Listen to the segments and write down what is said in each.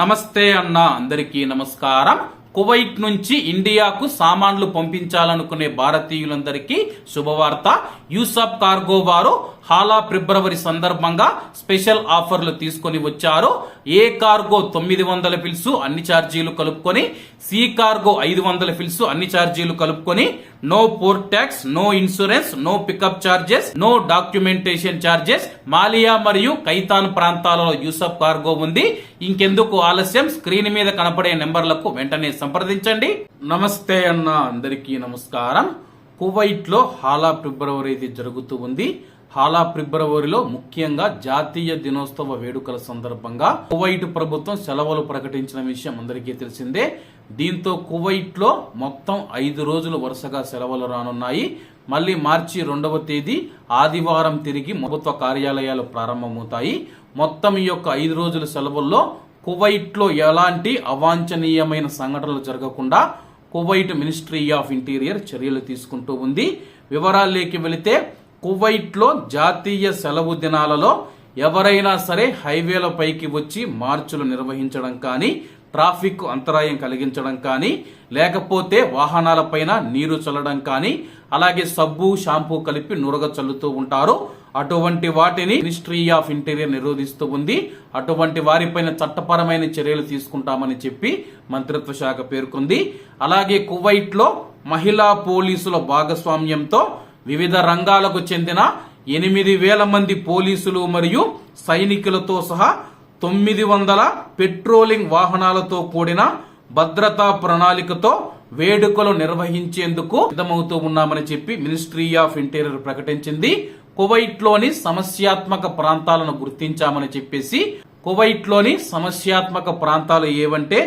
నమస్తే అన్న, అందరికీ నమస్కారం. కువైట్ నుంచి ఇండియాకు సామాన్లు పంపించాలనుకునే భారతీయులందరికీ శుభవార్త. యూసఫ్ కార్గో వారు హాలా ఫిబ్రవరి సందర్భంగా స్పెషల్ ఆఫర్లు తీసుకొని వచ్చారు. ఏ కార్గో 900 ఫిల్స్ అన్ని ఛార్జీలు కలుపుకొని, సి కార్గో 500 ఫిల్స్ అన్ని ఛార్జీలు కలుపుకొని, no port tax, no insurance, no pickup charges, no documentation charges. Maliya మరియు కైతాన్ ప్రాంతాలలో యూసఫ్ కార్గో ఉంది. ఇంకెందుకు ఆలస్యం, స్క్రీన్ మీద కనపడే నెంబర్లకు వెంటనే సంప్రదించండి. నమస్తే అన్న, అందరికీ నమస్కారం. కువైట్ లో హాలా ఫిబ్రవరి జరుగుతూ ఉంది. హాలా ఫిబ్రవరిలో ముఖ్యంగా జాతీయ దినోత్సవ వేడుకల సందర్భంగా కువైట్ ప్రభుత్వం సెలవులు ప్రకటించిన విషయం అందరికీ తెలిసిందే. దీంతో కువైట్ లో మొత్తం 5 రోజులు వరుసగా సెలవులు రానున్నాయి. మళ్ళీ మార్చి 2వ తేదీ ఆదివారం తిరిగి ప్రభుత్వ కార్యాలయాలు ప్రారంభమవుతాయి. మొత్తం ఈ యొక్క 5 రోజుల సెలవుల్లో కువైట్ లో ఎలాంటి అవాంఛనీయమైన సంఘటనలు జరగకుండా కువైట్ మినిస్ట్రీ ఆఫ్ ఇంటీరియర్ చర్యలు తీసుకుంటూ ఉంది. వివరాల్లోకి వెళితే, కువైట్ లో జాతీయ సెలవు దినాలలో ఎవరైనా సరే హైవేల పైకి వచ్చి మార్చులు నిర్వహించడం కానీ, ట్రాఫిక్ అంతరాయం కలిగించడం కానీ, లేకపోతే వాహనాలపైన నీరు చల్లడం కానీ, అలాగే సబ్బు షాంపూ కలిపి నురగ చల్లుతూ ఉంటారు. అటువంటి వాటిని మినిస్ట్రీ ఆఫ్ ఇంటీరియర్ నిరోధిస్తూ ఉంది. అటువంటి వారిపైన చట్టపరమైన చర్యలు తీసుకుంటామని చెప్పి మంత్రిత్వ శాఖ పేర్కొంది. అలాగే కువైట్ లో మహిళా పోలీసుల భాగస్వామ్యంతో వివిధ రంగాలకు చెందిన 8,000 మంది పోలీసులు మరియు సైనికులతో సహా 900 పెట్రోలింగ్ వాహనాలతో కూడిన భద్రతా ప్రణాళికతో వేడుకలు నిర్వహించేందుకు సిద్ధమవుతూ ఉన్నామని చెప్పి మినిస్ట్రీ ఆఫ్ ఇంటీరియర్ ప్రకటించింది. కువైట్ లోని సమస్యాత్మక ప్రాంతాలను గుర్తించామని చెప్పేసి, కువైట్ లోని సమస్యాత్మక ప్రాంతాలు ఏవంటే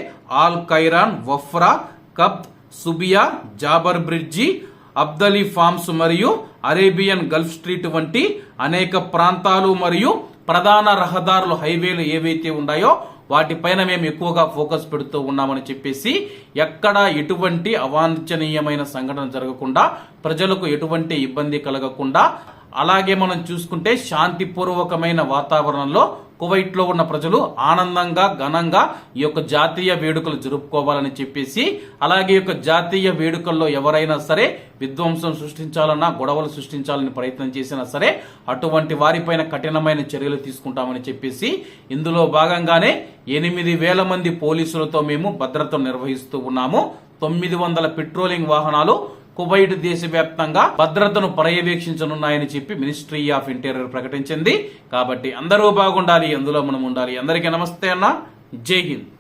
all ఖైరాన్, వఫ్రా, కబ్త్, Subiya, Jaber bridge, Abdali forms మరియు అరేబియన్ గల్ఫ్ స్ట్రీట్ వంటి అనేక ప్రాంతాలు మరియు ప్రధాన రహదారులు, హైవేలు ఏవైతే ఉన్నాయో వాటిపైన మేము ఎక్కువగా ఫోకస్ పెడుతూ ఉన్నామని చెప్పేసి, ఎక్కడ ఎటువంటి అవాంఛనీయమైన సంఘటన జరగకుండా, ప్రజలకు ఎటువంటి ఇబ్బంది కలగకుండా, అలాగే మనం చూసుకుంటే శాంతిపూర్వకమైన వాతావరణంలో కువైట్ లో ఉన్న ప్రజలు ఆనందంగా ఘనంగా ఈ యొక్క జాతీయ వేడుకలు జరుపుకోవాలని చెప్పేసి, అలాగే ఈ యొక్క జాతీయ వేడుకల్లో ఎవరైనా సరే విధ్వంసం సృష్టించాలన్నా, గొడవలు సృష్టించాలని ప్రయత్నం చేసినా సరే అటువంటి వారిపైన కఠినమైన చర్యలు తీసుకుంటామని చెప్పేసి, ఇందులో భాగంగానే 8,000 మంది పోలీసులతో మేము భద్రతను నిర్వహిస్తూ ఉన్నాము. 900 పెట్రోలింగ్ వాహనాలు కువైట్ దేశవ్యాప్తంగా భద్రతను పర్యవేక్షించనున్నాయని చెప్పి మినిస్ట్రీ ఆఫ్ ఇంటీరియర్ ప్రకటించింది. కాబట్టి అందరూ బాగుండాలి, అందులో మనం ఉండాలి. అందరికీ నమస్తే అన్న, జై హింద్.